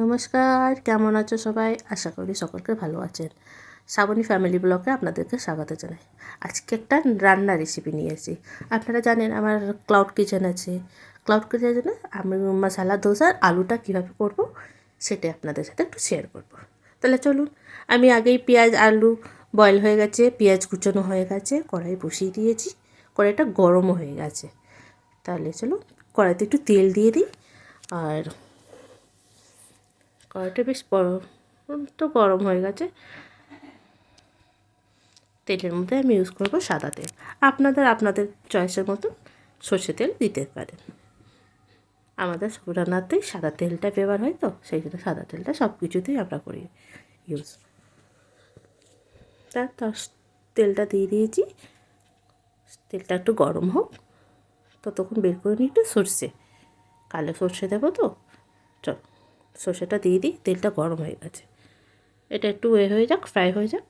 নমস্কার, কেমন আছো সবাই? আশা করি সকলকে ভালো আছেন। শ্রাবণী ফ্যামিলি ব্লগে আপনাদেরকে স্বাগত জানাই। আজকে একটা রান্নার রেসিপি নিয়েছি। আপনারা জানেন আমার ক্লাউড কিচেন আছে। ক্লাউড কিচেনে আমি মাসালা দোসার আলুটা কীভাবে করব সেটাই আপনাদের সাথে একটু শেয়ার করব। তাহলে চলুন, আমি আগেই পেঁয়াজ আলু বয়েল হয়ে গেছে, পেঁয়াজ কুচানো হয়ে গেছে, কড়াই বসিয়ে দিয়েছি, কড়াইটা গরমও হয়ে গেছে। তাহলে চলুন কড়াইতে একটু তেল দিয়ে দিই। আর কড়াইটা বেশ তো গরম হয়ে গেছে। তেলের মধ্যে আমি ইউজ করব সাদা তেল। আপনাদের চয়েসের মতন সর্ষে তেল দিতে পারেন। আমাদের সব রান্নাতেই সাদা তেলটা ব্যবহার হয়, তো সেই জন্য সাদা তেলটা সব কিছুতেই আমরা করি ইউজ। তার তেলটা দিয়ে দিয়েছি। তেলটা একটু গরম হোক, ততক্ষণ বের করে নিই একটু সর্ষে। কালো সর্ষে দেবো তো, চল সর্ষেটা দিয়ে দিই। তেলটা গরম হয়ে গেছে, এটা একটু হয়ে যাক, ফ্রাই হয়ে যাক।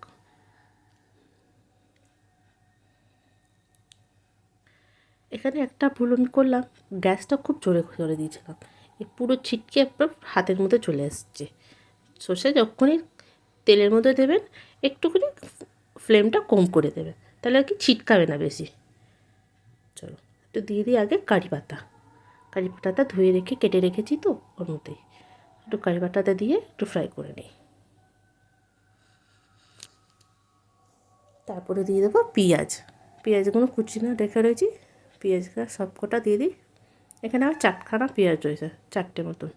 এখানে একটা ভুল আমি করলাম, গ্যাসটা খুব জোরে করে দিয়েছিলাম। এই পুরো ছিটকে আপনার হাতের মধ্যে চলে আসছে। সর্ষে যখনই তেলের মধ্যে দেবেন একটুখানি ফ্লেমটা কম করে দেবেন, তাহলে আর কি ছিটকাবে না বেশি। চলো একটু দিয়ে দিই আগে কারি পাতা। কারি পাতাটা ধুয়ে রেখে কেটে রেখেছি, তো ওর মধ্যেই একটু কারি পাতাটা দিয়ে একটু ফ্রাই করে নিই। তারপরে দিয়ে দেবো পেঁয়াজ। পেঁয়াজগুলো কুচিয়ে রেখে রয়েছি, পেঁয়াজটা সব কটা দিয়ে দিই। এখানে আমার 4খানা পেঁয়াজ রয়েছে, 4টে মতন।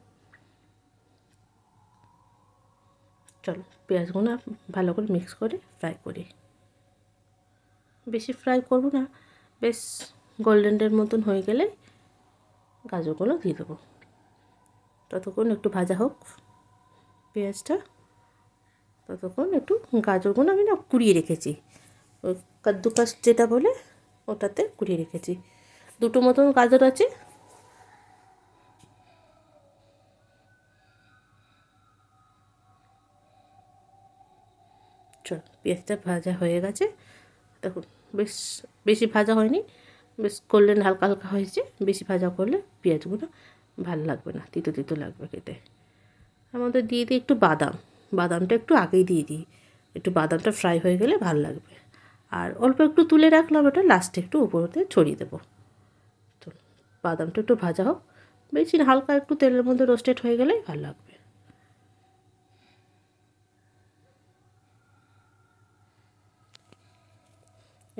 চলো পেঁয়াজগুলো ভালো করে মিক্স করে ফ্রাই করি। বেশি ফ্রাই করব না, বেশ গোল্ডেনের মতন হয়ে গেলে গাজরগুলো দিয়ে দেবো। ততক্ষণ একটু ভাজা হোক পেঁয়াজটা, ততক্ষণ একটু গাজরগুলো আমি না কুড়িয়ে রেখেছি, ওই কাদ্দুকাস যেটা বলে ওটাতে কুড়িয়ে রেখেছি। 2টো মতন গাজর আছে। চল পেঁয়াজটা ভাজা হয়ে গেছে, দেখুন বেশ বেশি ভাজা হয়নি, বেশ গোল্ডেন হালকা হালকা হয়েছে। বেশি ভাজা করলে পেঁয়াজগুলো ভালো লাগবে না, তিতো তিতো লাগবে খেতে। আমাদের দিয়ে দিই একটু বাদাম। বাদামটা একটু আগেই দিয়ে দিই, একটু বাদামটা ফ্রাই হয়ে গেলে ভালো লাগবে। আর অল্প একটু তুলে রাখলাম, ওটা লাস্টে একটু উপরতে ছড়িয়ে দেবো। তো বাদামটা একটু ভাজা হোক, বেশি হালকা একটু তেলের মধ্যে রোস্টেড হয়ে গেলেই ভালো লাগবে।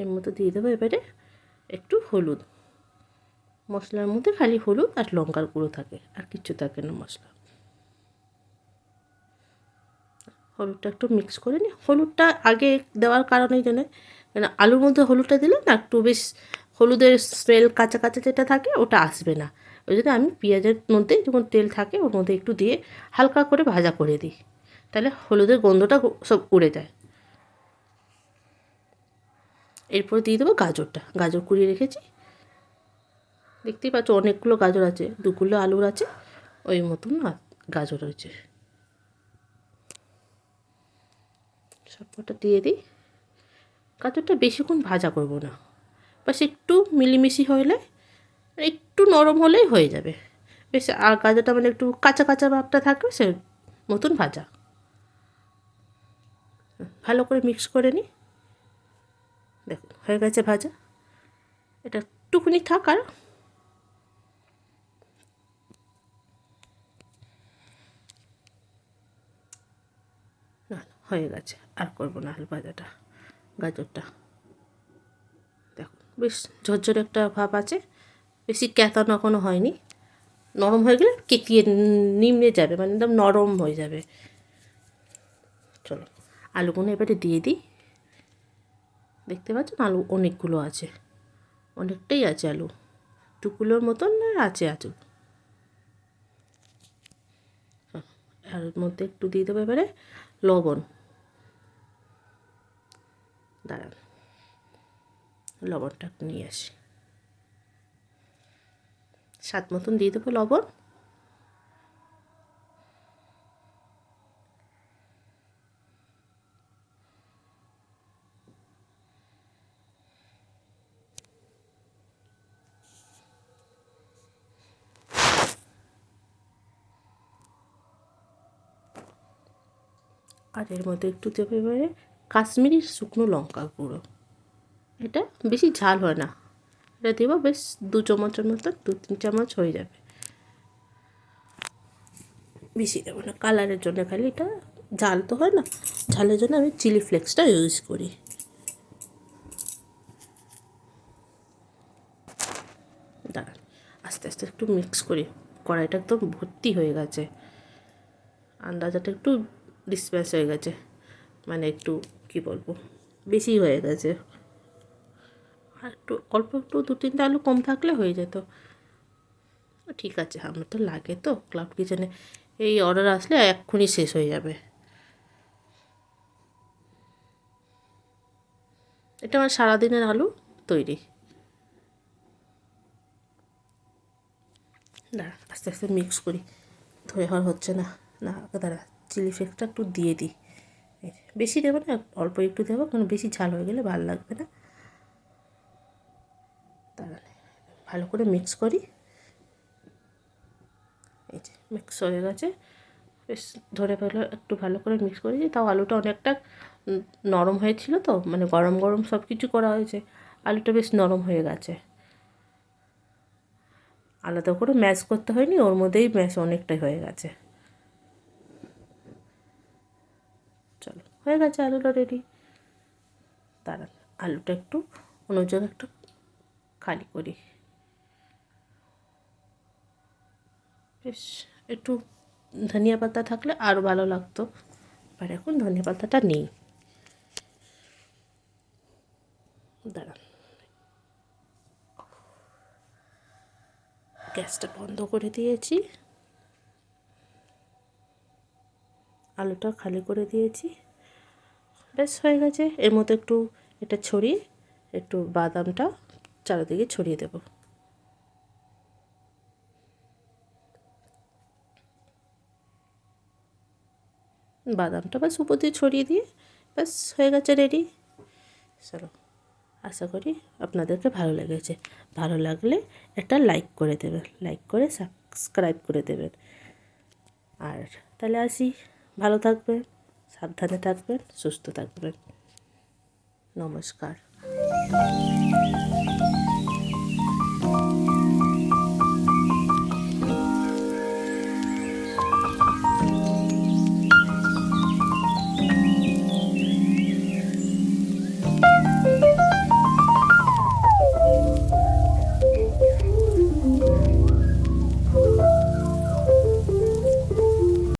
এর মধ্যে দিয়ে দেবো এবারে একটু হলুদ। মশলার মধ্যে খালি হলুদ আর লঙ্কার গুঁড়ো থাকে, আর কিচ্ছু থাকে না মশলা। হলুদটা একটু মিক্স করে নিই। হলুদটা আগে দেওয়ার কারণেই জন্য, কেন আলুর মধ্যে হলুদটা দিলে না একটু বেশ হলুদের স্মেল কাঁচা কাঁচা যেটা থাকে ওটা আসবে না। ওই জন্য আমি পেঁয়াজের মধ্যে যখন তেল থাকে ওর মধ্যে একটু দিয়ে হালকা করে ভাজা করে দিই, তাহলে হলুদের গন্ধটা সব উড়ে যায়। এরপর দিয়ে দেবো গাজরটা। গাজর কুড়িয়ে রেখেছি, দেখতেই পাচ্ছ অনেকগুলো গাজর আছে, 2 কিলো আলুর আছে ওই মতন গাজর রয়েছে। সবকটা দিয়ে দিই। গাজরটা বেশিক্ষণ ভাজা করব না, বাস একটু মিলিমিশি হলে, একটু নরম হলেই হয়ে যাবে। বেশ আর গাজরটা মানে একটু কাঁচা কাঁচা ভাবটা থাকবে, সে মতন ভাজা। ভালো করে মিক্স করে নিই। দেখুন হয়ে গেছে ভাজা। এটা একটুখানি থাক, আর না হয়ে গেছে, আর করবো না আলু ভাজাটা। গাজরটা দেখুন বেশ ঝরঝরে একটা ভাব আছে, বেশি ক্যাঁতানো এখনও হয়নি। নরম হয়ে গেলে কেকিয়ে নিমড়ে যাবে, মানে একদম নরম হয়ে যাবে। চলো আলুগুলো এবারে দিয়ে দিই। দেখতে পাচ্ছেন আলু অনেকগুলো আছে, অনেকটাই আছে আলু, 2 কিলোর মতন আছে আলু। আর এর মধ্যে একটু দিয়ে দেবো এবারে লবণ। দাঁড়ান লবণটা একটু নিয়ে আসি, স্বাদ মতন দিয়ে দেবো লবণ। আর এর মধ্যে একটু দেবো এবারে কাশ্মীরি শুকনো লঙ্কা গুঁড়ো। এটা বেশি ঝাল হয় না, এটা দেবো বেশ 2 চামচের মতন, 2-3 চামচ হয়ে যাবে, বেশি দেবো না, কালারের জন্য খালি। এটা ঝাল তো হয় না, ঝালের জন্য আমি চিলি ফ্লেক্সটা ইউজ করি। দাঁড়ান, আস্তে আস্তে একটু মিক্স করি, কড়াইটা একদম ভর্তি হয়ে গেছে, আন্দাজটা একটু ডিসপ্যাচ হয়ে গেছে, মানে একটু কি বলবো, বেশি হয়ে গেছে। আর একটু অল্প একটু 2-3টা আলু কম থাকলে হয়ে যেত। ঠিক আছে, আমার তো লাগে তো ক্লাউড কিচেনে, এই অর্ডার আসলে এক্ষুনি শেষ হয়ে যাবে। এটা আমার সারাদিনের আলু তৈরি। দাঁড়া, আস্তে আস্তে মিক্স করি, ধরে হওয়ার হচ্ছে না, না দাঁড়া, চিলি ফ্লেক্সটা একটু দিয়ে দিই, বেশি দেবো না, অল্প একটু দেবো, কারণ বেশি ঝাল হয়ে গেলে ভালো লাগবে না। দাঁড়ান, ভালো করে মিক্স করি, এই যে মিক্স হয়ে গেছে, বেশ ধরে ফেলে একটু ভালো করে মিক্স করেছি, তাও আলুটা অনেকটা নরম হয়েছিল তো, মানে গরম গরম সব কিছু করা হয়েছে, আলুটা বেশ নরম হয়ে গেছে, আলাদা করে ম্যাশ করতে হয়নি, ওর মধ্যেই ম্যাশ অনেকটাই হয়ে গেছে। চলো, হয়ে গেছে আলুটা রেডি। দাঁড়ান, আলুটা একটু অন্য জায়গায় একটু খালি করি, বেশ একটু ধনিয়া পাতা থাকলে আরও ভালো লাগতো, আর এখন ধনিয়া পাতাটা নেই। দাঁড়ান, গ্যাসটা বন্ধ করে দিয়েছি, আলুটা খালি করে দিয়েছি, বেশ হয়ে গেছে। এর মধ্যে একটু এটা ছড়িয়ে একটু বাদামটা চারিদিকে ছড়িয়ে দেব, বাদামটা ব্যাস উপর দিয়ে ছড়িয়ে দিয়ে ব্যাস হয়ে গেছে রেডি। চলো, আশা করি আপনাদেরকে ভালো লেগেছে, ভালো লাগলে একটা লাইক করে দেবেন, লাইক করে সাবস্ক্রাইব করে দেবেন। আর তাহলে আসি, ভালো থাকবেন, সাবধানে থাকবেন, সুস্থ থাকবেন, নমস্কার।